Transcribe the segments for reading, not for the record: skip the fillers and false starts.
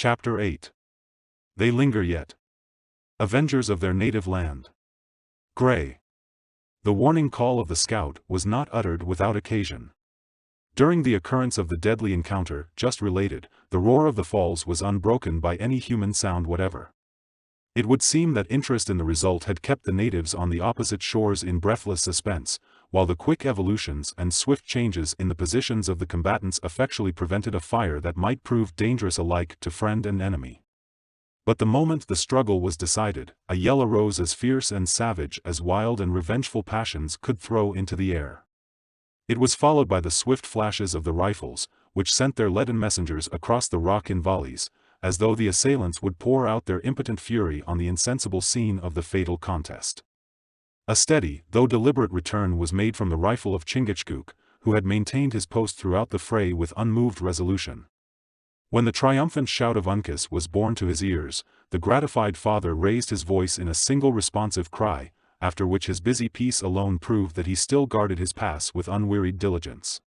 Chapter 8. They linger yet. Avengers of their native land. Gray. The warning call of the scout was not uttered without occasion. During the occurrence of the deadly encounter just related, the roar of the falls was unbroken by any human sound whatever. It would seem that interest in the result had kept the natives on the opposite shores in breathless suspense, while the quick evolutions and swift changes in the positions of the combatants effectually prevented a fire that might prove dangerous alike to friend and enemy. But the moment the struggle was decided, a yell arose as fierce and savage as wild and revengeful passions could throw into the air. It was followed by the swift flashes of the rifles, which sent their leaden messengers across the rock in volleys, as though the assailants would pour out their impotent fury on the insensible scene of the fatal contest. A steady, though deliberate return was made from the rifle of Chingachgook, who had maintained his post throughout the fray with unmoved resolution. When the triumphant shout of Uncas was borne to his ears, the gratified father raised his voice in a single responsive cry, after which his busy piece alone proved that he still guarded his pass with unwearied diligence.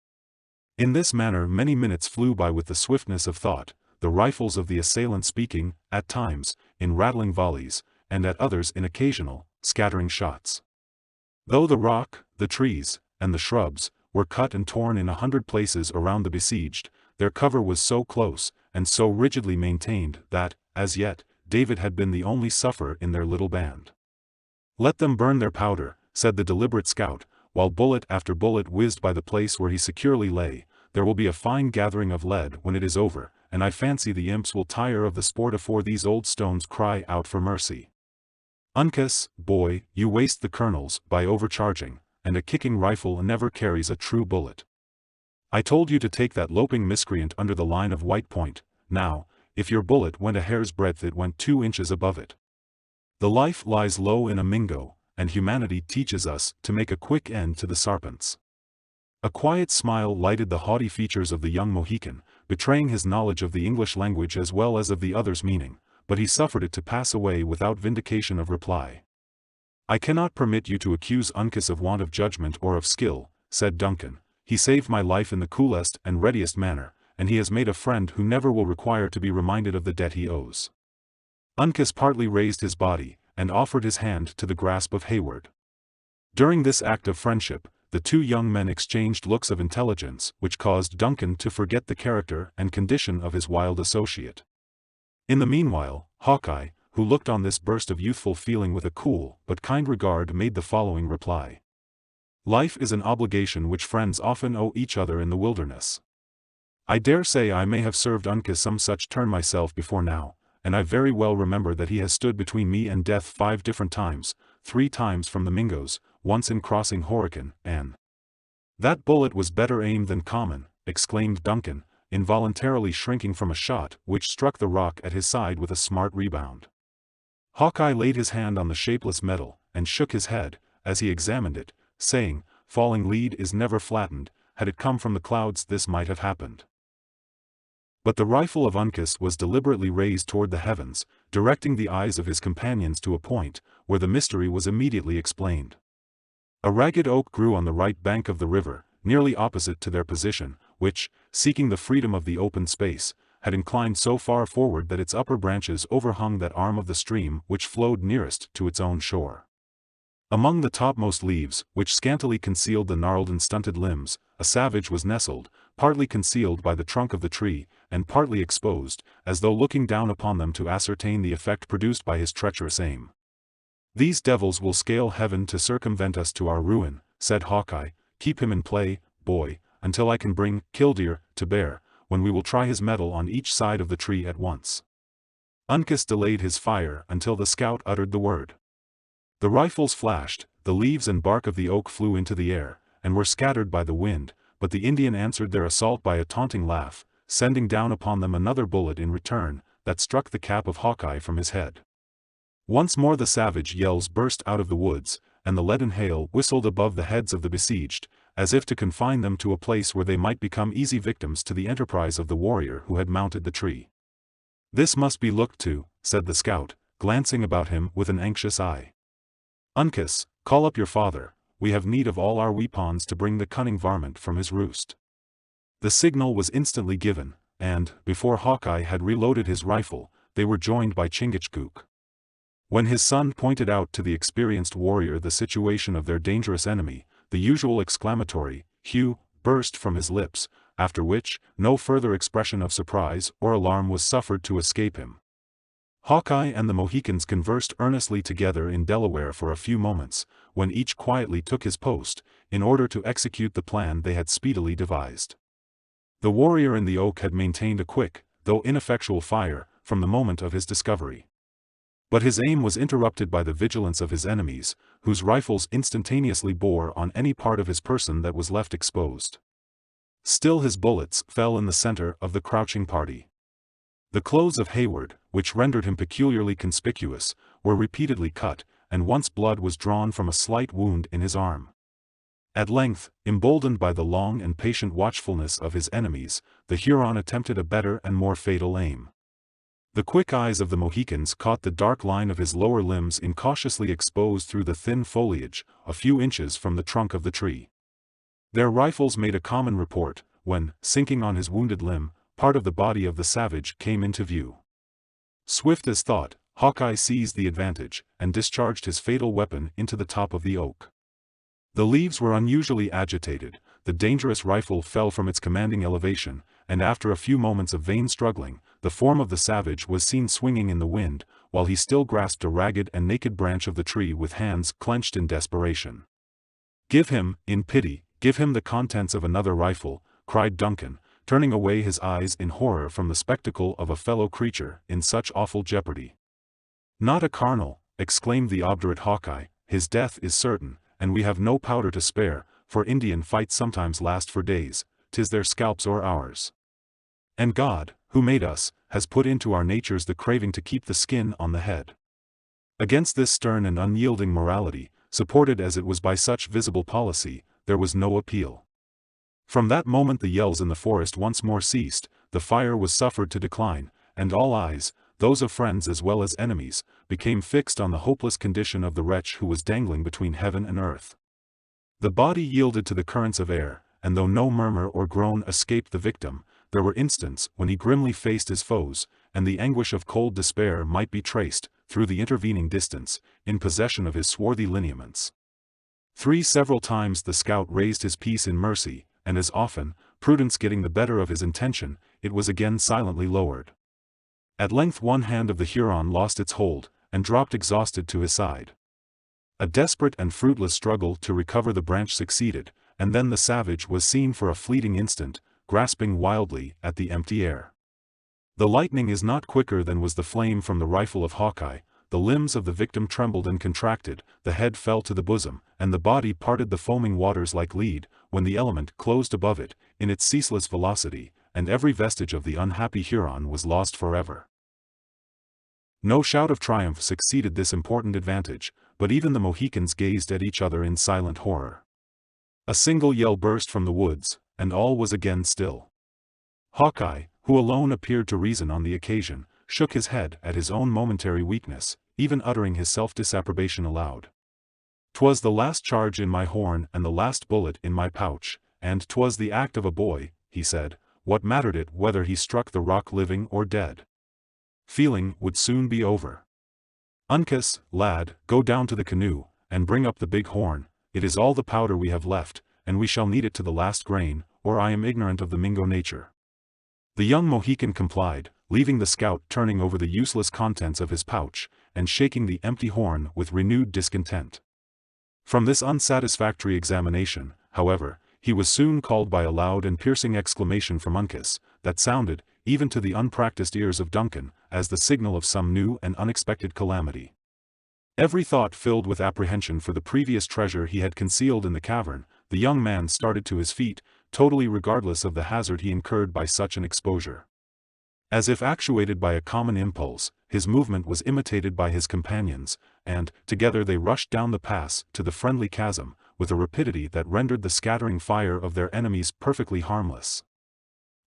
In this manner many minutes flew by with the swiftness of thought, the rifles of the assailant speaking, at times, in rattling volleys, and at others in occasional, scattering shots. Though the rock, the trees, and the shrubs, were cut and torn in 100 places around the besieged, their cover was so close, and so rigidly maintained that, as yet, David had been the only sufferer in their little band. "Let them burn their powder," said the deliberate scout, while bullet after bullet whizzed by the place where he securely lay. "There will be a fine gathering of lead when it is over, and I fancy the imps will tire of the sport afore these old stones cry out for mercy. Uncas, boy, you waste the kernels by overcharging, and a kicking rifle never carries a true bullet. I told you to take that loping miscreant under the line of white point. Now, if your bullet went a hair's breadth it went 2 inches above it. The life lies low in a Mingo, and humanity teaches us to make a quick end to the sarpents." A quiet smile lighted the haughty features of the young Mohican, betraying his knowledge of the English language as well as of the other's meaning, but he suffered it to pass away without vindication of reply. "I cannot permit you to accuse Uncas of want of judgment or of skill," said Duncan. "He saved my life in the coolest and readiest manner, and he has made a friend who never will require to be reminded of the debt he owes." Uncas partly raised his body, and offered his hand to the grasp of Hayward. During this act of friendship, the two young men exchanged looks of intelligence which caused Duncan to forget the character and condition of his wild associate. In the meanwhile, Hawkeye, who looked on this burst of youthful feeling with a cool but kind regard, made the following reply. "Life is an obligation which friends often owe each other in the wilderness. I dare say I may have served Uncas some such turn myself before now, and I very well remember that he has stood between me and death 5 different times, 3 times from the Mingos, once in crossing Horican, and—" "That bullet was better aimed than common," exclaimed Duncan, involuntarily shrinking from a shot which struck the rock at his side with a smart rebound. Hawkeye laid his hand on the shapeless metal, and shook his head, as he examined it, saying, "Falling lead is never flattened, had it come from the clouds this might have happened." But the rifle of Uncas was deliberately raised toward the heavens, directing the eyes of his companions to a point, where the mystery was immediately explained. A ragged oak grew on the right bank of the river, nearly opposite to their position, which, seeking the freedom of the open space, had inclined so far forward that its upper branches overhung that arm of the stream which flowed nearest to its own shore. Among the topmost leaves, which scantily concealed the gnarled and stunted limbs, a savage was nestled, partly concealed by the trunk of the tree, and partly exposed, as though looking down upon them to ascertain the effect produced by his treacherous aim. "These devils will scale heaven to circumvent us to our ruin," said Hawkeye. "Keep him in play, boy, until I can bring Killdeer to bear, when we will try his mettle on each side of the tree at once." Uncas delayed his fire until the scout uttered the word. The rifles flashed, the leaves and bark of the oak flew into the air, and were scattered by the wind, but the Indian answered their assault by a taunting laugh, sending down upon them another bullet in return, that struck the cap of Hawkeye from his head. Once more the savage yells burst out of the woods, and the leaden hail whistled above the heads of the besieged, as if to confine them to a place where they might become easy victims to the enterprise of the warrior who had mounted the tree. "This must be looked to," said the scout, glancing about him with an anxious eye. "Uncas, call up your father, we have need of all our weapons to bring the cunning varmint from his roost." The signal was instantly given, and, before Hawkeye had reloaded his rifle, they were joined by Chingachgook. When his son pointed out to the experienced warrior the situation of their dangerous enemy, the usual exclamatory, "Hugh," burst from his lips, after which, no further expression of surprise or alarm was suffered to escape him. Hawkeye and the Mohicans conversed earnestly together in Delaware for a few moments, when each quietly took his post, in order to execute the plan they had speedily devised. The warrior in the oak had maintained a quick, though ineffectual fire, from the moment of his discovery. But his aim was interrupted by the vigilance of his enemies, whose rifles instantaneously bore on any part of his person that was left exposed. Still his bullets fell in the center of the crouching party. The clothes of Hayward, which rendered him peculiarly conspicuous, were repeatedly cut, and once blood was drawn from a slight wound in his arm. At length, emboldened by the long and patient watchfulness of his enemies, the Huron attempted a better and more fatal aim. The quick eyes of the Mohicans caught the dark line of his lower limbs incautiously exposed through the thin foliage, a few inches from the trunk of the tree. Their rifles made a common report, when, sinking on his wounded limb, part of the body of the savage came into view. Swift as thought, Hawkeye seized the advantage, and discharged his fatal weapon into the top of the oak. The leaves were unusually agitated, the dangerous rifle fell from its commanding elevation, and after a few moments of vain struggling, the form of the savage was seen swinging in the wind, while he still grasped a ragged and naked branch of the tree with hands clenched in desperation. "Give him, in pity, give him the contents of another rifle," cried Duncan, turning away his eyes in horror from the spectacle of a fellow creature in such awful jeopardy. "Not a carnal," exclaimed the obdurate Hawkeye, "his death is certain, and we have no powder to spare, for Indian fights sometimes last for days, 'tis their scalps or ours. And God, who made us, has put into our natures the craving to keep the skin on the head." Against this stern and unyielding morality, supported as it was by such visible policy, there was no appeal. From that moment the yells in the forest once more ceased, the fire was suffered to decline, and all eyes, those of friends as well as enemies, became fixed on the hopeless condition of the wretch who was dangling between heaven and earth. The body yielded to the currents of air, and though no murmur or groan escaped the victim, there were instants when he grimly faced his foes, and the anguish of cold despair might be traced, through the intervening distance, in possession of his swarthy lineaments. Several times the scout raised his piece in mercy, and as often, prudence getting the better of his intention, it was again silently lowered. At length one hand of the Huron lost its hold, and dropped exhausted to his side. A desperate and fruitless struggle to recover the branch succeeded, and then the savage was seen for a fleeting instant, grasping wildly at the empty air. The lightning is not quicker than was the flame from the rifle of Hawkeye. The limbs of the victim trembled and contracted, the head fell to the bosom, and the body parted the foaming waters like lead, when the element closed above it, in its ceaseless velocity, and every vestige of the unhappy Huron was lost forever. No shout of triumph succeeded this important advantage, but even the Mohicans gazed at each other in silent horror. A single yell burst from the woods, and all was again still. Hawkeye, who alone appeared to reason on the occasion, shook his head at his own momentary weakness, even uttering his self-disapprobation aloud. "'Twas the last charge in my horn and the last bullet in my pouch, and 'twas the act of a boy," he said, "what mattered it whether he struck the rock living or dead? Feeling would soon be over. Uncas, lad, go down to the canoe, and bring up the big horn, it is all the powder we have left, and we shall need it to the last grain, or I am ignorant of the Mingo nature." The young Mohican complied, leaving the scout turning over the useless contents of his pouch, and shaking the empty horn with renewed discontent. From this unsatisfactory examination, however, he was soon called by a loud and piercing exclamation from Uncas, that sounded, even to the unpracticed ears of Duncan, as the signal of some new and unexpected calamity. Every thought filled with apprehension for the previous treasure he had concealed in the cavern, the young man started to his feet, totally regardless of the hazard he incurred by such an exposure. As if actuated by a common impulse, his movement was imitated by his companions, and, together they rushed down the pass to the friendly chasm, with a rapidity that rendered the scattering fire of their enemies perfectly harmless.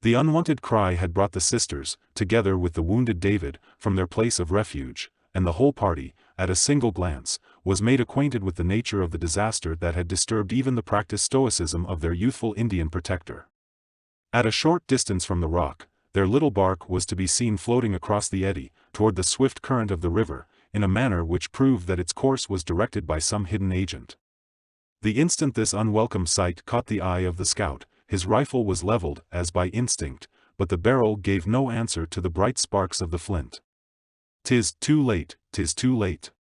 The unwonted cry had brought the sisters, together with the wounded David, from their place of refuge, and the whole party, at a single glance, was made acquainted with the nature of the disaster that had disturbed even the practiced stoicism of their youthful Indian protector. At a short distance from the rock, their little bark was to be seen floating across the eddy, toward the swift current of the river, in a manner which proved that its course was directed by some hidden agent. The instant this unwelcome sight caught the eye of the scout, his rifle was leveled as by instinct, but the barrel gave no answer to the bright sparks of the flint. "'Tis too late, 'tis too late!"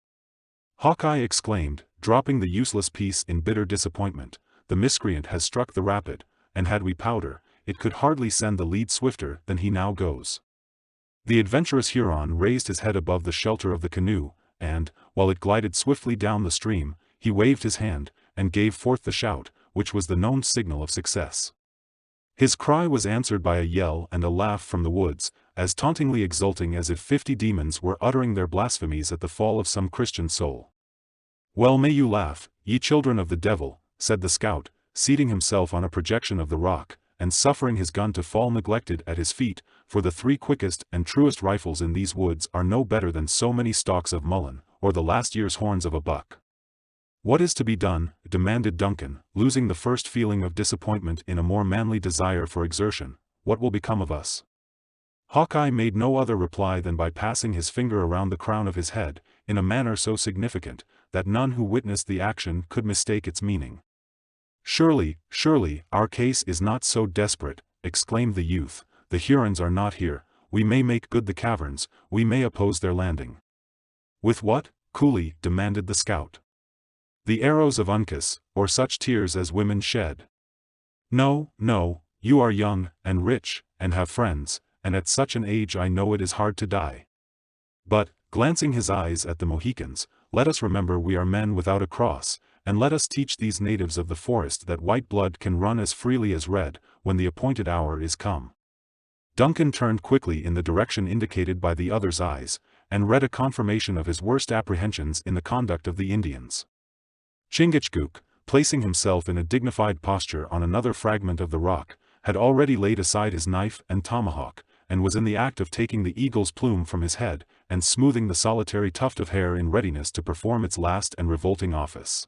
Hawkeye exclaimed, dropping the useless piece in bitter disappointment. "The miscreant has struck the rapid, and had we powder, it could hardly send the lead swifter than he now goes." The adventurous Huron raised his head above the shelter of the canoe, and, while it glided swiftly down the stream, he waved his hand, and gave forth the shout, which was the known signal of success. His cry was answered by a yell and a laugh from the woods, as tauntingly exulting as if 50 demons were uttering their blasphemies at the fall of some Christian soul. "Well may you laugh, ye children of the devil," said the scout, seating himself on a projection of the rock, and suffering his gun to fall neglected at his feet, "for the 3 quickest and truest rifles in these woods are no better than so many stalks of mullein, or the last year's horns of a buck." "What is to be done?" demanded Duncan, losing the first feeling of disappointment in a more manly desire for exertion. "What will become of us?" Hawkeye made no other reply than by passing his finger around the crown of his head, in a manner so significant, that none who witnessed the action could mistake its meaning. "Surely, surely, our case is not so desperate," exclaimed the youth. "The Hurons are not here, we may make good the caverns, we may oppose their landing." "With what?" coolly demanded the scout. "The arrows of Uncas, or such tears as women shed." "No, no, you are young, and rich, and have friends, and at such an age I know it is hard to die. But," glancing his eyes at the Mohicans, "let us remember we are men without a cross, and let us teach these natives of the forest that white blood can run as freely as red, when the appointed hour is come." Duncan turned quickly in the direction indicated by the other's eyes, and read a confirmation of his worst apprehensions in the conduct of the Indians. Chingachgook, placing himself in a dignified posture on another fragment of the rock, had already laid aside his knife and tomahawk, and was in the act of taking the eagle's plume from his head, and smoothing the solitary tuft of hair in readiness to perform its last and revolting office.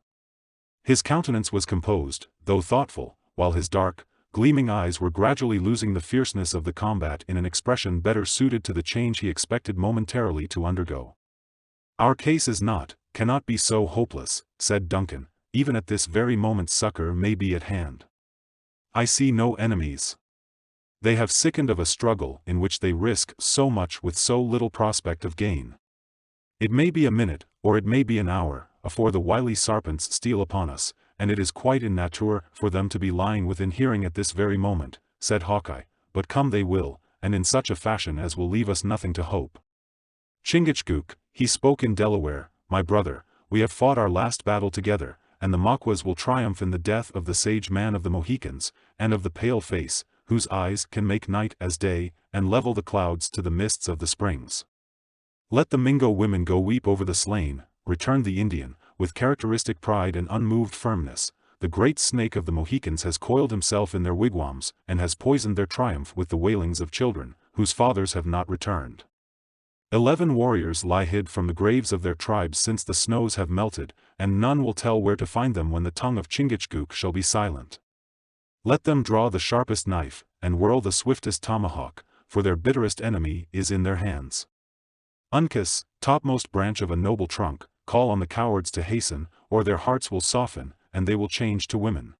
His countenance was composed, though thoughtful, while his dark, gleaming eyes were gradually losing the fierceness of the combat in an expression better suited to the change he expected momentarily to undergo. "Our case is not, cannot be so hopeless," said Duncan. "Even at this very moment succor may be at hand. I see no enemies. They have sickened of a struggle in which they risk so much with so little prospect of gain. It may be a minute, or it may be an hour, afore the wily sarpents steal upon us, and it is quite in nature for them to be lying within hearing at this very moment," said Hawkeye, "but come they will, and in such a fashion as will leave us nothing to hope. Chingachgook," he spoke in Delaware, "my brother, we have fought our last battle together, and the Maquas will triumph in the death of the sage man of the Mohicans, and of the pale face, whose eyes can make night as day, and level the clouds to the mists of the springs." "Let the Mingo women go weep over the slain," returned the Indian, with characteristic pride and unmoved firmness. "The great snake of the Mohicans has coiled himself in their wigwams, and has poisoned their triumph with the wailings of children, whose fathers have not returned. 11 warriors lie hid from the graves of their tribes since the snows have melted, and none will tell where to find them when the tongue of Chingachgook shall be silent. Let them draw the sharpest knife, and whirl the swiftest tomahawk, for their bitterest enemy is in their hands. Uncas, topmost branch of a noble trunk, call on the cowards to hasten, or their hearts will soften, and they will change to women."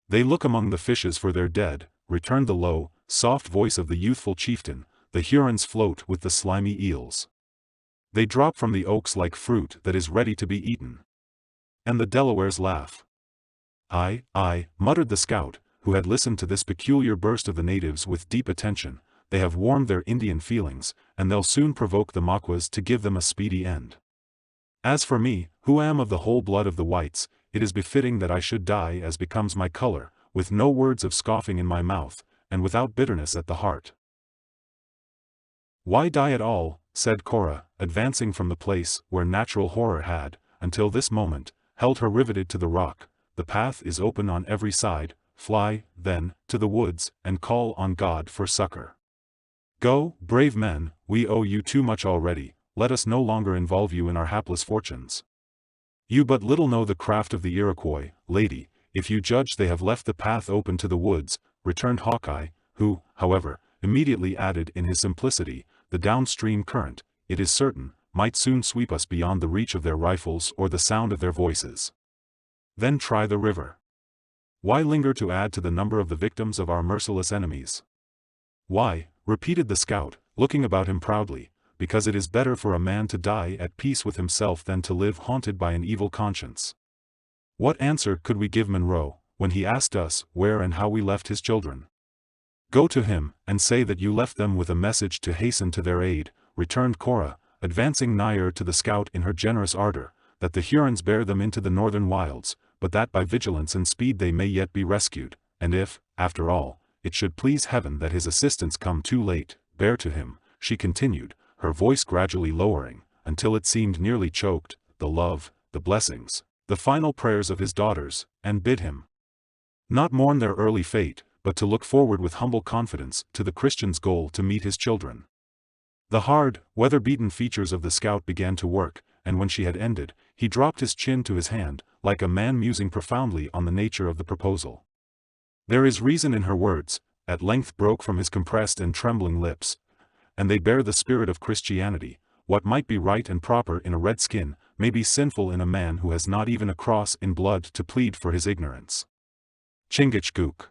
"They look among the fishes for their dead," returned the low, soft voice of the youthful chieftain. "The Hurons float with the slimy eels. They drop from the oaks like fruit that is ready to be eaten." And the Delawares laugh. "Aye, aye," muttered the scout, who had listened to this peculiar burst of the natives with deep attention, "they have warmed their Indian feelings, and they'll soon provoke the Maquas to give them a speedy end. As for me, who am of the whole blood of the whites, it is befitting that I should die as becomes my color, with no words of scoffing in my mouth, and without bitterness at the heart." "Why die at all?" said Cora, advancing from the place where natural horror had, until this moment, held her riveted to the rock. "The path is open on every side. Fly, then, to the woods, and call on God for succor. Go, brave men, we owe you too much already, let us no longer involve you in our hapless fortunes. You but little know the craft of the Iroquois, lady, if you judge they have left the path open to the woods," returned Hawkeye, who, however, immediately added in his simplicity, the downstream current, it is certain, might soon sweep us beyond the reach of their rifles or the sound of their voices. Then try the river. Why linger to add to the number of the victims of our merciless enemies? Why, repeated the scout, looking about him proudly, because it is better for a man to die at peace with himself than to live haunted by an evil conscience. What answer could we give Munro, when he asked us where and how we left his children? Go to him, and say that you left them with a message to hasten to their aid, returned Cora, advancing nigher to the scout in her generous ardor, that the Hurons bear them into the northern wilds, but that by vigilance and speed they may yet be rescued, and if, after all, it should please heaven that his assistance come too late, bear to him, she continued, her voice gradually lowering, until it seemed nearly choked, the love, the blessings, the final prayers of his daughters, and bid him not mourn their early fate, but to look forward with humble confidence to the Christian's goal to meet his children. The hard, weather-beaten features of the scout began to work, and when she had ended, he dropped his chin to his hand, like a man musing profoundly on the nature of the proposal. There is reason in her words, at length broke from his compressed and trembling lips, and they bear the spirit of Christianity. What might be right and proper in a redskin, may be sinful in a man who has not even a cross in blood to plead for his ignorance. Chingachgook.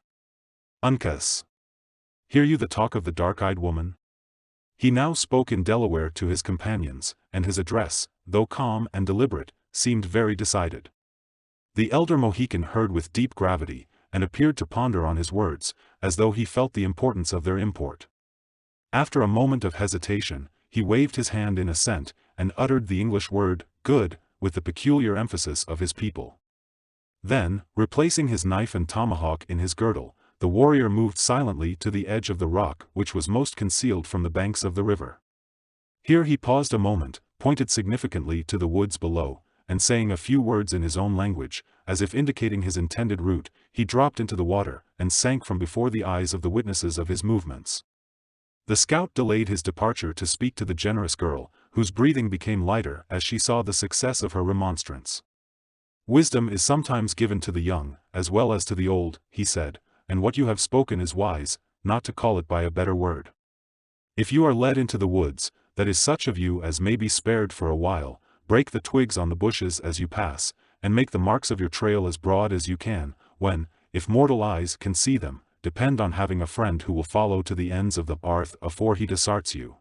Uncas. Hear you the talk of the dark-eyed woman? He now spoke in Delaware to his companions, and his address, though calm and deliberate, seemed very decided. The elder Mohican heard with deep gravity, and appeared to ponder on his words, as though he felt the importance of their import. After a moment of hesitation, he waved his hand in assent, and uttered the English word, good, with the peculiar emphasis of his people. Then, replacing his knife and tomahawk in his girdle, the warrior moved silently to the edge of the rock which was most concealed from the banks of the river. Here he paused a moment, pointed significantly to the woods below, and saying a few words in his own language, as if indicating his intended route, he dropped into the water, and sank from before the eyes of the witnesses of his movements. The scout delayed his departure to speak to the generous girl, whose breathing became lighter as she saw the success of her remonstrance. Wisdom is sometimes given to the young, as well as to the old, he said, and what you have spoken is wise, not to call it by a better word. If you are led into the woods, that is such of you as may be spared for a while, break the twigs on the bushes as you pass, and make the marks of your trail as broad as you can, when, if mortal eyes can see them, depend on having a friend who will follow to the ends of the earth afore he disarts you.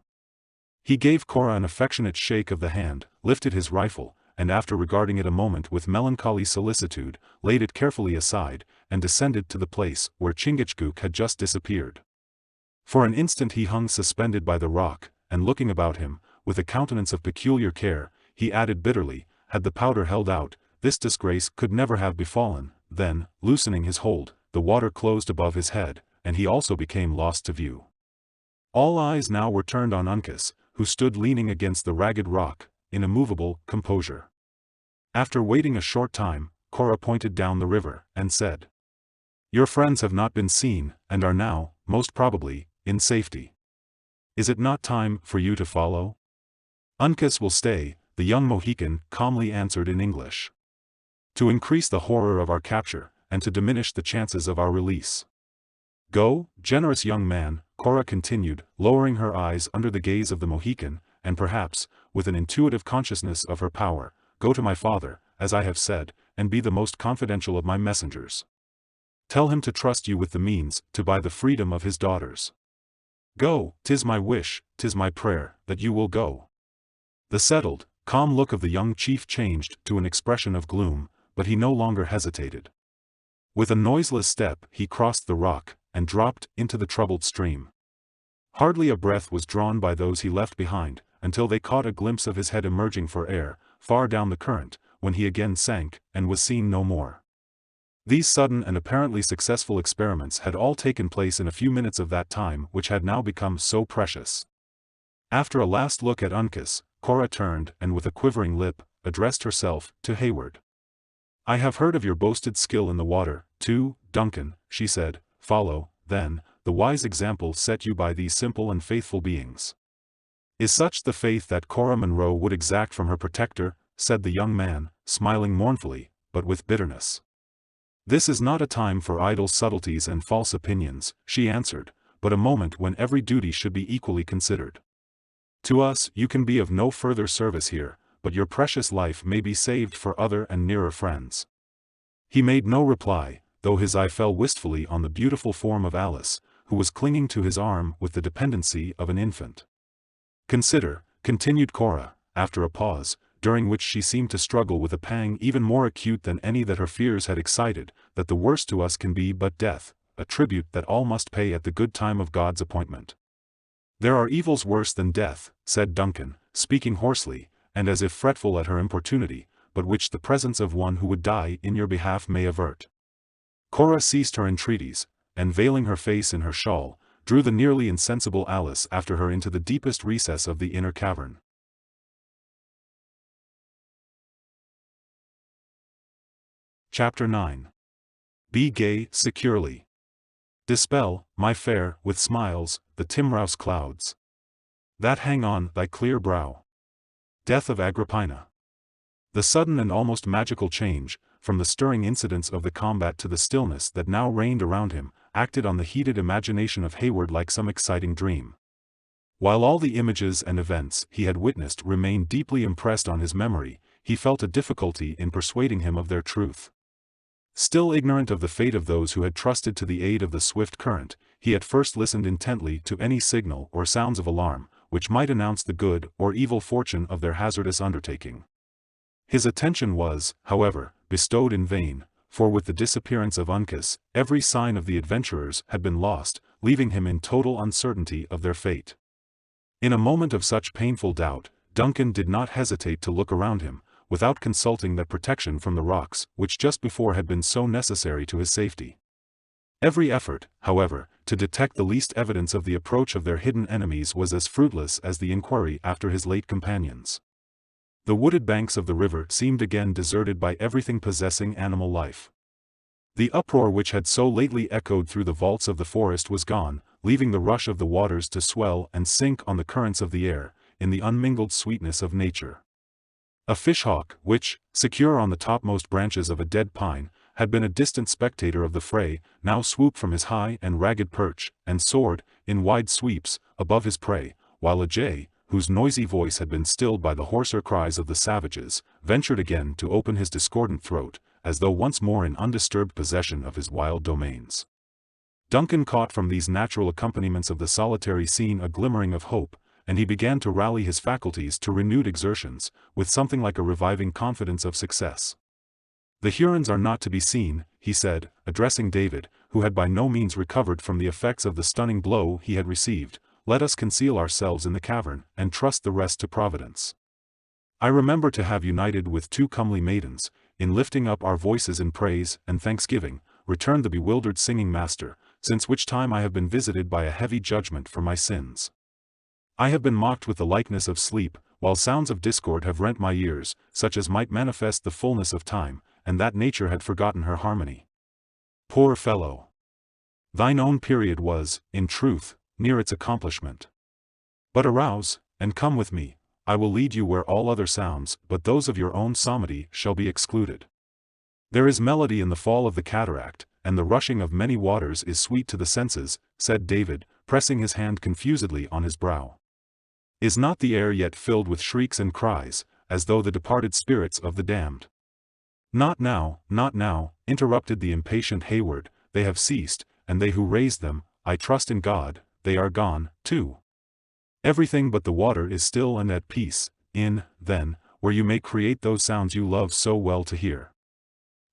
He gave Cora an affectionate shake of the hand, lifted his rifle, and after regarding it a moment with melancholy solicitude, laid it carefully aside, and descended to the place where Chingachgook had just disappeared. For an instant he hung suspended by the rock, and looking about him, with a countenance of peculiar care, he added bitterly, had the powder held out, this disgrace could never have befallen. Then, loosening his hold, the water closed above his head, and he also became lost to view. All eyes now were turned on Uncas, who stood leaning against the ragged rock, in immovable composure. After waiting a short time, Cora pointed down the river, and said, "Your friends have not been seen, and are now, most probably, in safety. Is it not time for you to follow?" "Uncas will stay," the young Mohican calmly answered in English. "To increase the horror of our capture, and to diminish the chances of our release." "Go, generous young man," Cora continued, lowering her eyes under the gaze of the Mohican, and perhaps, with an intuitive consciousness of her power, "go to my father, as I have said, and be the most confidential of my messengers. Tell him to trust you with the means to buy the freedom of his daughters. Go, 'tis my wish, 'tis my prayer, that you will go." The settled, calm look of the young chief changed to an expression of gloom, but he no longer hesitated. With a noiseless step he crossed the rock, and dropped into the troubled stream. Hardly a breath was drawn by those he left behind, until they caught a glimpse of his head emerging for air, far down the current, when he again sank, and was seen no more. These sudden and apparently successful experiments had all taken place in a few minutes of that time which had now become so precious. After a last look at Uncas, Cora turned and with a quivering lip, addressed herself to Hayward. "I have heard of your boasted skill in the water, too, Duncan," she said. "Follow, then, the wise example set you by these simple and faithful beings." "Is such the faith that Cora Munro would exact from her protector?" said the young man, smiling mournfully, but with bitterness. "This is not a time for idle subtleties and false opinions," she answered, but a moment when every duty should be equally considered. To us you can be of no further service here, but your precious life may be saved for other and nearer friends." He made no reply, though his eye fell wistfully on the beautiful form of Alice, who was clinging to his arm with the dependency of an infant. "Consider," continued Cora, after a pause, during which she seemed to struggle with a pang even more acute than any that her fears had excited, "that the worst to us can be but death, a tribute that all must pay at the good time of God's appointment." "There are evils worse than death," said Duncan, speaking hoarsely, and as if fretful at her importunity, "but which the presence of one who would die in your behalf may avert." Cora ceased her entreaties, and veiling her face in her shawl, drew the nearly insensible Alice after her into the deepest recess of the inner cavern. Chapter 9. Be gay, securely. Dispel, my fair, with smiles, the timorous clouds that hang on thy clear brow. Death of Agrippina. The sudden and almost magical change, from the stirring incidents of the combat to the stillness that now reigned around him, acted on the heated imagination of Hayward like some exciting dream. While all the images and events he had witnessed remained deeply impressed on his memory, he felt a difficulty in persuading him of their truth. Still ignorant of the fate of those who had trusted to the aid of the swift current, he at first listened intently to any signal or sounds of alarm, which might announce the good or evil fortune of their hazardous undertaking. His attention was, however, bestowed in vain, for with the disappearance of Uncas, every sign of the adventurers had been lost, leaving him in total uncertainty of their fate. In a moment of such painful doubt, Duncan did not hesitate to look around him, without consulting that protection from the rocks which just before had been so necessary to his safety. Every effort, however, to detect the least evidence of the approach of their hidden enemies was as fruitless as the inquiry after his late companions. The wooded banks of the river seemed again deserted by everything possessing animal life. The uproar which had so lately echoed through the vaults of the forest was gone, leaving the rush of the waters to swell and sink on the currents of the air, in the unmingled sweetness of nature. A fishhawk, which, secure on the topmost branches of a dead pine, had been a distant spectator of the fray, now swooped from his high and ragged perch, and soared, in wide sweeps, above his prey, while a jay, whose noisy voice had been stilled by the hoarser cries of the savages, ventured again to open his discordant throat, as though once more in undisturbed possession of his wild domains. Duncan caught from these natural accompaniments of the solitary scene a glimmering of hope, and he began to rally his faculties to renewed exertions, with something like a reviving confidence of success. "The Hurons are not to be seen," he said, addressing David, who had by no means recovered from the effects of the stunning blow he had received. "Let us conceal ourselves in the cavern, and trust the rest to Providence. I remember to have united with two comely maidens, in lifting up our voices in praise and thanksgiving," returned the bewildered singing master, "since which time I have been visited by a heavy judgment for my sins. I have been mocked with the likeness of sleep, while sounds of discord have rent my ears, such as might manifest the fullness of time, and that nature had forgotten her harmony. Poor fellow! Thine own period was, in truth, near its accomplishment. But arouse, and come with me. I will lead you where all other sounds, but those of your own psalmody, shall be excluded. There is melody in the fall of the cataract, and the rushing of many waters is sweet to the senses," said David, pressing his hand confusedly on his brow. "Is not the air yet filled with shrieks and cries, as though the departed spirits of the damned?" "Not now, not now," interrupted the impatient Hayward, "they have ceased, and they who raised them, I trust in God, they are gone, too. Everything but the water is still and at peace, then, where you may create those sounds you love so well to hear."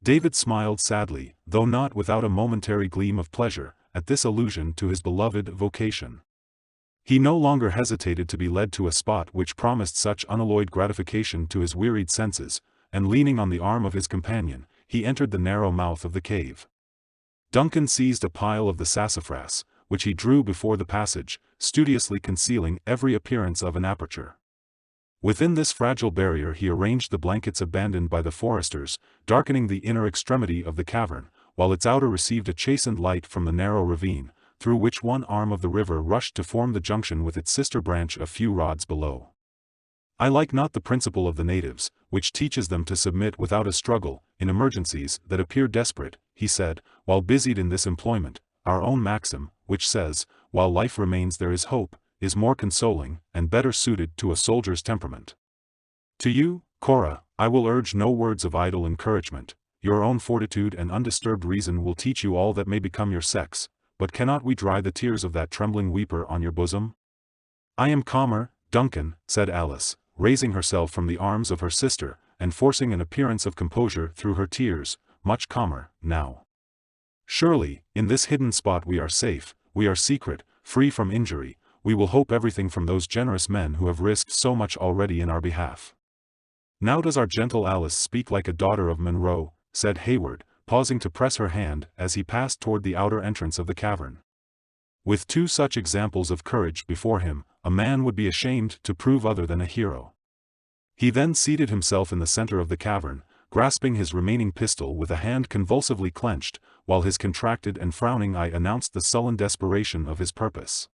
David smiled sadly, though not without a momentary gleam of pleasure, at this allusion to his beloved vocation. He no longer hesitated to be led to a spot which promised such unalloyed gratification to his wearied senses, and leaning on the arm of his companion, he entered the narrow mouth of the cave. Duncan seized a pile of the sassafras, which he drew before the passage, studiously concealing every appearance of an aperture. Within this fragile barrier he arranged the blankets abandoned by the foresters, darkening the inner extremity of the cavern, while its outer received a chastened light from the narrow ravine, through which one arm of the river rushed to form the junction with its sister branch a few rods below. "I like not the principle of the natives, which teaches them to submit without a struggle, in emergencies that appear desperate," he said, while busied in this employment. "Our own maxim, which says, while life remains there is hope, is more consoling, and better suited to a soldier's temperament. To you, Cora, I will urge no words of idle encouragement. Your own fortitude and undisturbed reason will teach you all that may become your sex, but cannot we dry the tears of that trembling weeper on your bosom? I am calmer, Duncan, said Alice, raising herself from the arms of her sister, and forcing an appearance of composure through her tears, much calmer, now. Surely, in this hidden spot we are safe, we are secret, free from injury, we will hope everything from those generous men who have risked so much already in our behalf. Now does our gentle Alice speak like a daughter of Munro, said Hayward, pausing to press her hand as he passed toward the outer entrance of the cavern. With two such examples of courage before him, a man would be ashamed to prove other than a hero. He then seated himself in the center of the cavern, grasping his remaining pistol with a hand convulsively clenched, while his contracted and frowning eye announced the sullen desperation of his purpose.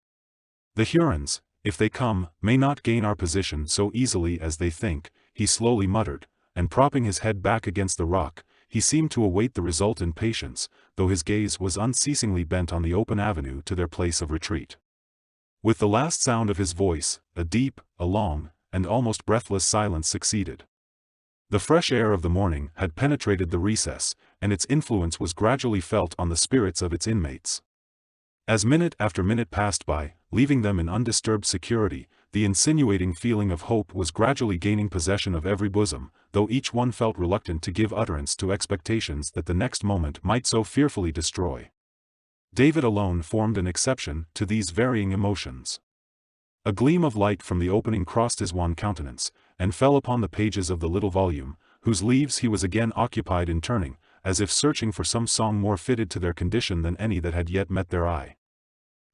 The Hurons, if they come, may not gain our position so easily as they think, he slowly muttered, and propping his head back against the rock, he seemed to await the result in patience, though his gaze was unceasingly bent on the open avenue to their place of retreat. With the last sound of his voice, a deep, a long, and almost breathless silence succeeded. The fresh air of the morning had penetrated the recess, and its influence was gradually felt on the spirits of its inmates. As minute after minute passed by, leaving them in undisturbed security, the insinuating feeling of hope was gradually gaining possession of every bosom, though each one felt reluctant to give utterance to expectations that the next moment might so fearfully destroy. David alone formed an exception to these varying emotions. A gleam of light from the opening crossed his wan countenance, and fell upon the pages of the little volume, whose leaves he was again occupied in turning, as if searching for some song more fitted to their condition than any that had yet met their eye.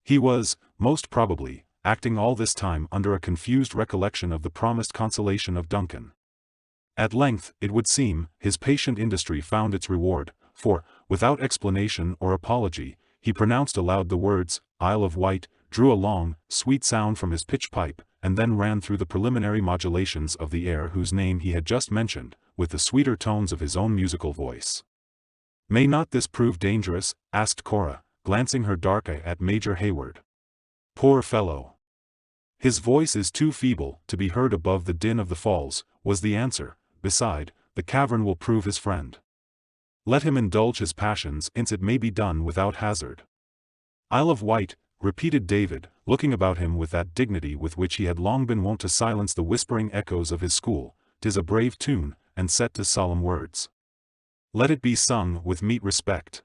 He was, most probably, acting all this time under a confused recollection of the promised consolation of Duncan. At length, it would seem, his patient industry found its reward, for, without explanation or apology, he pronounced aloud the words, Isle of Wight, drew a long, sweet sound from his pitch pipe, and then ran through the preliminary modulations of the air whose name he had just mentioned, with the sweeter tones of his own musical voice. May not this prove dangerous? Asked Cora, glancing her dark eye at Major Hayward. Poor fellow! His voice is too feeble to be heard above the din of the falls, was the answer. Beside, the cavern will prove his friend. Let him indulge his passions, since it may be done without hazard. Isle of Wight, repeated David, looking about him with that dignity with which he had long been wont to silence the whispering echoes of his school. 'Tis a brave tune, and set to solemn words. Let it be sung with meet respect.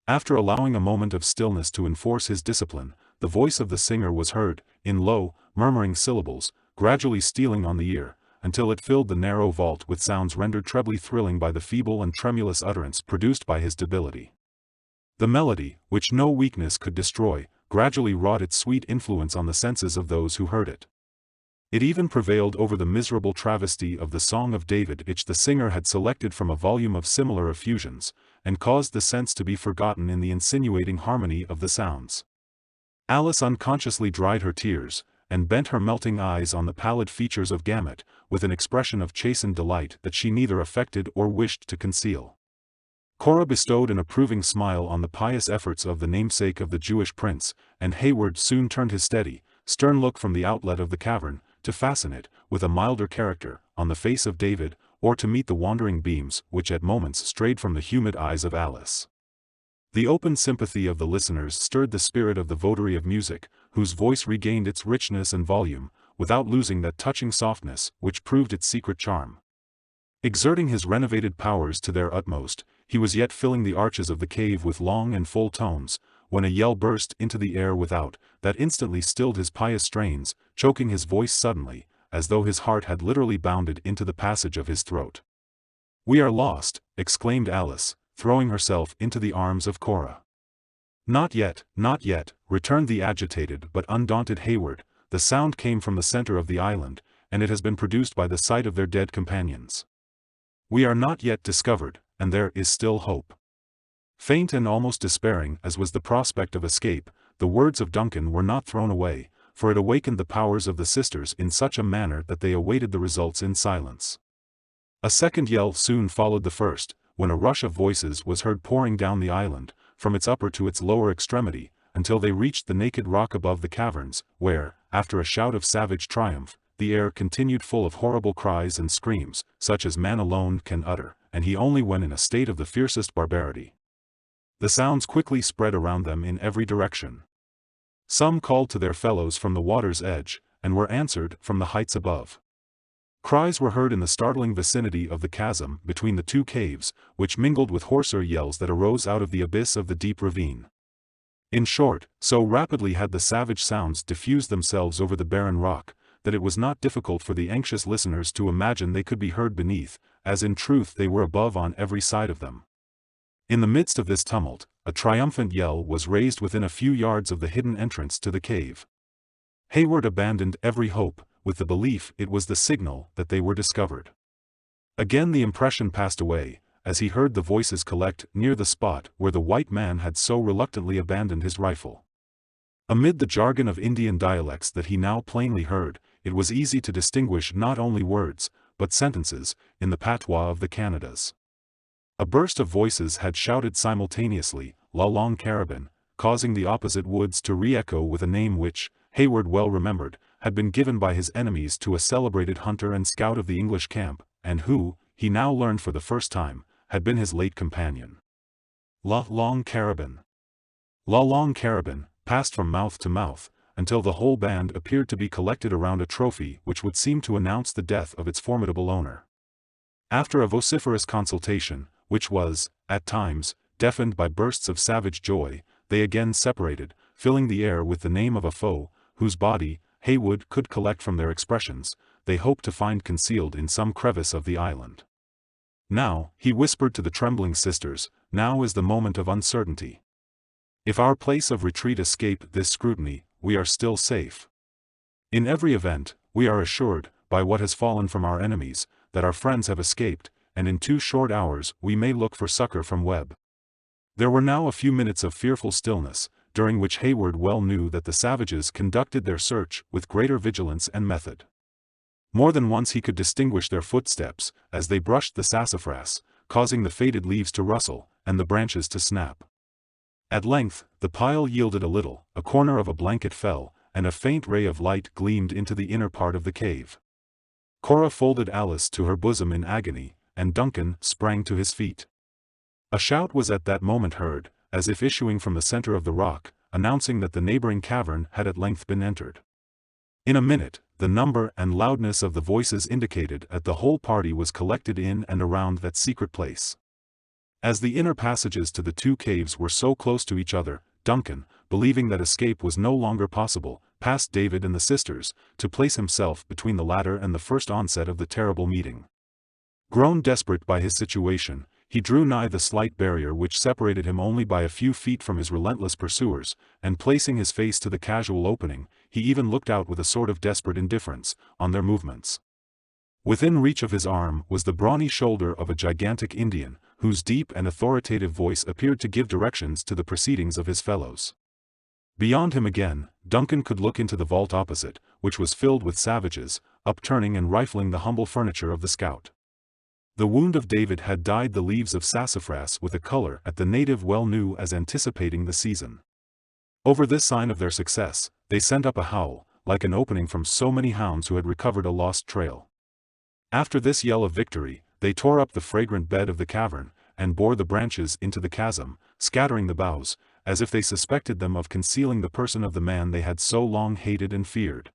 After allowing a moment of stillness to enforce his discipline, the voice of the singer was heard, in low, murmuring syllables, gradually stealing on the ear, until it filled the narrow vault with sounds rendered trebly thrilling by the feeble and tremulous utterance produced by his debility. The melody, which no weakness could destroy, gradually wrought its sweet influence on the senses of those who heard it. It even prevailed over the miserable travesty of the Song of David which the singer had selected from a volume of similar effusions, and caused the sense to be forgotten in the insinuating harmony of the sounds. Alice unconsciously dried her tears, and bent her melting eyes on the pallid features of Gamut, with an expression of chastened delight that she neither affected or wished to conceal. Cora bestowed an approving smile on the pious efforts of the namesake of the Jewish prince, and Hayward soon turned his steady, stern look from the outlet of the cavern, to fasten it, with a milder character, on the face of David, or to meet the wandering beams which at moments strayed from the humid eyes of Alice. The open sympathy of the listeners stirred the spirit of the votary of music, whose voice regained its richness and volume, without losing that touching softness which proved its secret charm. Exerting his renovated powers to their utmost, he was yet filling the arches of the cave with long and full tones, when a yell burst into the air without, that instantly stilled his pious strains, choking his voice suddenly, as though his heart had literally bounded into the passage of his throat. "We are lost," exclaimed Alice, throwing herself into the arms of Cora. Not yet," returned the agitated but undaunted Hayward. "The sound came from the center of the island, and it has been produced by the sight of their dead companions. We are not yet discovered, and there is still hope." Faint and almost despairing as was the prospect of escape, the words of Duncan were not thrown away, for it awakened the powers of the sisters in such a manner that they awaited the results in silence. A second yell soon followed the first, when a rush of voices was heard pouring down the island, from its upper to its lower extremity, until they reached the naked rock above the caverns, where, after a shout of savage triumph, the air continued full of horrible cries and screams, such as man alone can utter, and he only when in a state of the fiercest barbarity. The sounds quickly spread around them in every direction. Some called to their fellows from the water's edge, and were answered from the heights above. Cries were heard in the startling vicinity of the chasm between the two caves, which mingled with hoarser yells that arose out of the abyss of the deep ravine. In short, so rapidly had the savage sounds diffused themselves over the barren rock, that it was not difficult for the anxious listeners to imagine they could be heard beneath, as in truth they were above on every side of them. In the midst of this tumult, a triumphant yell was raised within a few yards of the hidden entrance to the cave. Hayward abandoned every hope, with the belief it was the signal that they were discovered. Again the impression passed away, as he heard the voices collect near the spot where the white man had so reluctantly abandoned his rifle. Amid the jargon of Indian dialects that he now plainly heard, it was easy to distinguish not only words, but sentences, in the patois of the Canadas. A burst of voices had shouted simultaneously, "La Longue Carabine," causing the opposite woods to re-echo with a name which, Hayward well remembered, had been given by his enemies to a celebrated hunter and scout of the English camp, and who, he now learned for the first time, had been his late companion. La Longue Carabine. La Longue Carabine passed from mouth to mouth, until the whole band appeared to be collected around a trophy which would seem to announce the death of its formidable owner. After a vociferous consultation, which was, at times, deafened by bursts of savage joy, they again separated, filling the air with the name of a foe, whose body, Hayward could collect from their expressions, they hoped to find concealed in some crevice of the island. Now, he whispered to the trembling sisters, now is the moment of uncertainty. If our place of retreat escape this scrutiny, we are still safe. In every event, we are assured, by what has fallen from our enemies, that our friends have escaped, and in 2 short hours we may look for succor from Webb. There were now a few minutes of fearful stillness, during which Hayward well knew that the savages conducted their search with greater vigilance and method. More than once he could distinguish their footsteps, as they brushed the sassafras, causing the faded leaves to rustle, and the branches to snap. At length, the pile yielded a little, a corner of a blanket fell, and a faint ray of light gleamed into the inner part of the cave. Cora folded Alice to her bosom in agony, and Duncan sprang to his feet. A shout was at that moment heard, as if issuing from the center of the rock, announcing that the neighboring cavern had at length been entered. In a minute, the number and loudness of the voices indicated that the whole party was collected in and around that secret place. As the inner passages to the 2 caves were so close to each other, Duncan, believing that escape was no longer possible, passed David and the sisters, to place himself between the latter and the first onset of the terrible meeting. Grown desperate by his situation, he drew nigh the slight barrier which separated him only by a few feet from his relentless pursuers, and placing his face to the casual opening, he even looked out with a sort of desperate indifference on their movements. Within reach of his arm was the brawny shoulder of a gigantic Indian, whose deep and authoritative voice appeared to give directions to the proceedings of his fellows. Beyond him again, Duncan could look into the vault opposite, which was filled with savages, upturning and rifling the humble furniture of the scout. The wound of David had dyed the leaves of sassafras with a color that the native well knew as anticipating the season. Over this sign of their success, they sent up a howl, like an opening from so many hounds who had recovered a lost trail. After this yell of victory, they tore up the fragrant bed of the cavern, and bore the branches into the chasm, scattering the boughs, as if they suspected them of concealing the person of the man they had so long hated and feared.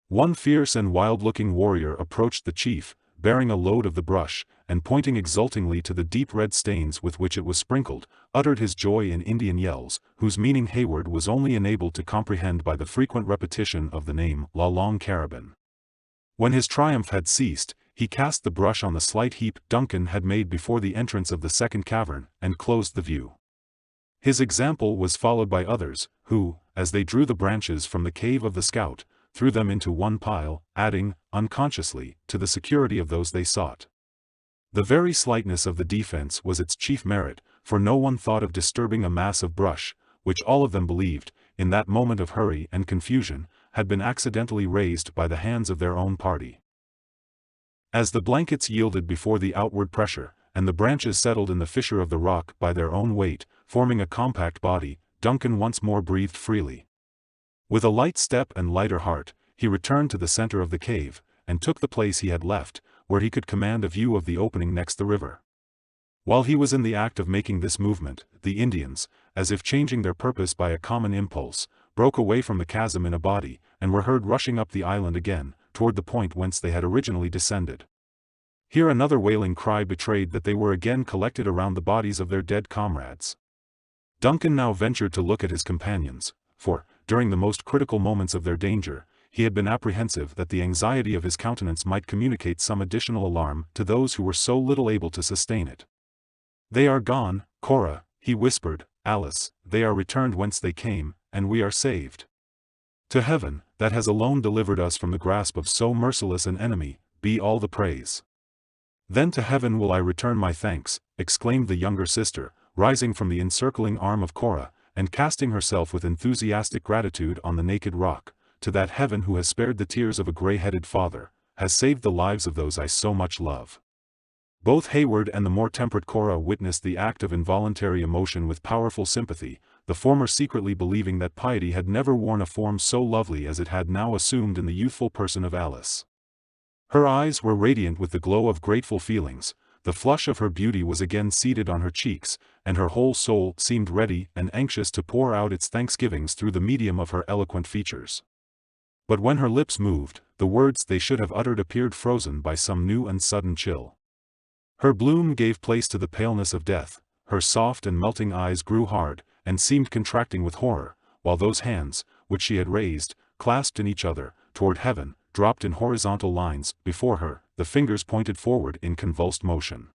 One fierce and wild-looking warrior approached the chief, bearing a load of the brush, and pointing exultingly to the deep red stains with which it was sprinkled, uttered his joy in Indian yells, whose meaning Hayward was only enabled to comprehend by the frequent repetition of the name La Longue Carabine. When his triumph had ceased, he cast the brush on the slight heap Duncan had made before the entrance of the second cavern, and closed the view. His example was followed by others, who, as they drew the branches from the cave of the scout, threw them into one pile, adding, unconsciously, to the security of those they sought. The very slightness of the defense was its chief merit, for no one thought of disturbing a mass of brush, which all of them believed, in that moment of hurry and confusion, had been accidentally raised by the hands of their own party. As the blankets yielded before the outward pressure, and the branches settled in the fissure of the rock by their own weight, forming a compact body, Duncan once more breathed freely. With a light step and lighter heart, he returned to the center of the cave, and took the place he had left, where he could command a view of the opening next the river. While he was in the act of making this movement, the Indians, as if changing their purpose by a common impulse, broke away from the chasm in a body, and were heard rushing up the island again, toward the point whence they had originally descended. Here another wailing cry betrayed that they were again collected around the bodies of their dead comrades. Duncan now ventured to look at his companions, for, during the most critical moments of their danger, he had been apprehensive that the anxiety of his countenance might communicate some additional alarm to those who were so little able to sustain it. "They are gone, Cora," he whispered. "Alice, they are returned whence they came, and we are saved. To heaven, that has alone delivered us from the grasp of so merciless an enemy, be all the praise." "Then to heaven will I return my thanks," exclaimed the younger sister, rising from the encircling arm of Cora, and casting herself with enthusiastic gratitude on the naked rock, "to that heaven who has spared the tears of a gray-headed father, has saved the lives of those I so much love." Both Hayward and the more temperate Cora witnessed the act of involuntary emotion with powerful sympathy, the former secretly believing that piety had never worn a form so lovely as it had now assumed in the youthful person of Alice. Her eyes were radiant with the glow of grateful feelings, the flush of her beauty was again seated on her cheeks, and her whole soul seemed ready and anxious to pour out its thanksgivings through the medium of her eloquent features. But when her lips moved, the words they should have uttered appeared frozen by some new and sudden chill. Her bloom gave place to the paleness of death, her soft and melting eyes grew hard, and seemed contracting with horror, while those hands, which she had raised, clasped in each other, toward heaven, dropped in horizontal lines, before her, the fingers pointed forward in convulsed motion.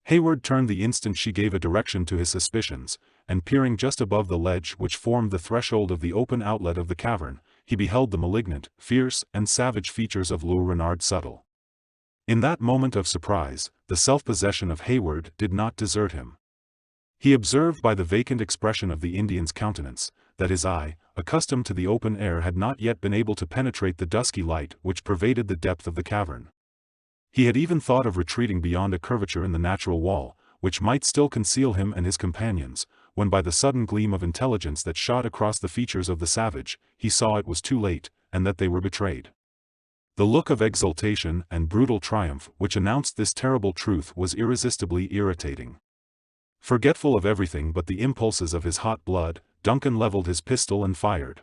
Hayward turned the instant she gave a direction to his suspicions, and peering just above the ledge which formed the threshold of the open outlet of the cavern, he beheld the malignant, fierce, and savage features of Le Renard Subtle. In that moment of surprise, the self-possession of Hayward did not desert him. He observed by the vacant expression of the Indian's countenance, that his eye, accustomed to the open air, had not yet been able to penetrate the dusky light which pervaded the depth of the cavern. He had even thought of retreating beyond a curvature in the natural wall, which might still conceal him and his companions, when by the sudden gleam of intelligence that shot across the features of the savage, he saw it was too late, and that they were betrayed. The look of exultation and brutal triumph which announced this terrible truth was irresistibly irritating. Forgetful of everything but the impulses of his hot blood, Duncan leveled his pistol and fired.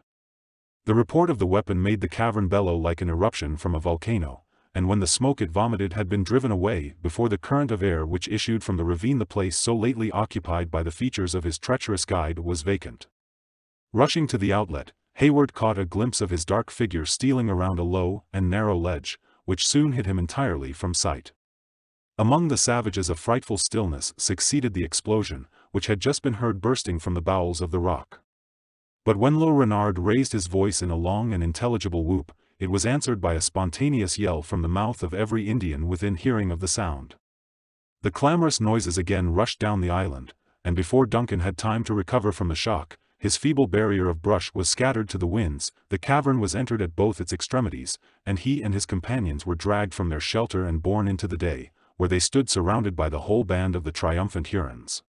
The report of the weapon made the cavern bellow like an eruption from a volcano, and when the smoke it vomited had been driven away before the current of air which issued from the ravine, the place so lately occupied by the features of his treacherous guide was vacant. Rushing to the outlet, Hayward caught a glimpse of his dark figure stealing around a low and narrow ledge, which soon hid him entirely from sight. Among the savages a frightful stillness succeeded the explosion, which had just been heard bursting from the bowels of the rock. But when Le Renard raised his voice in a long and intelligible whoop, it was answered by a spontaneous yell from the mouth of every Indian within hearing of the sound. The clamorous noises again rushed down the island, and before Duncan had time to recover from the shock, his feeble barrier of brush was scattered to the winds, the cavern was entered at both its extremities, and he and his companions were dragged from their shelter and borne into the day, where they stood surrounded by the whole band of the triumphant Hurons.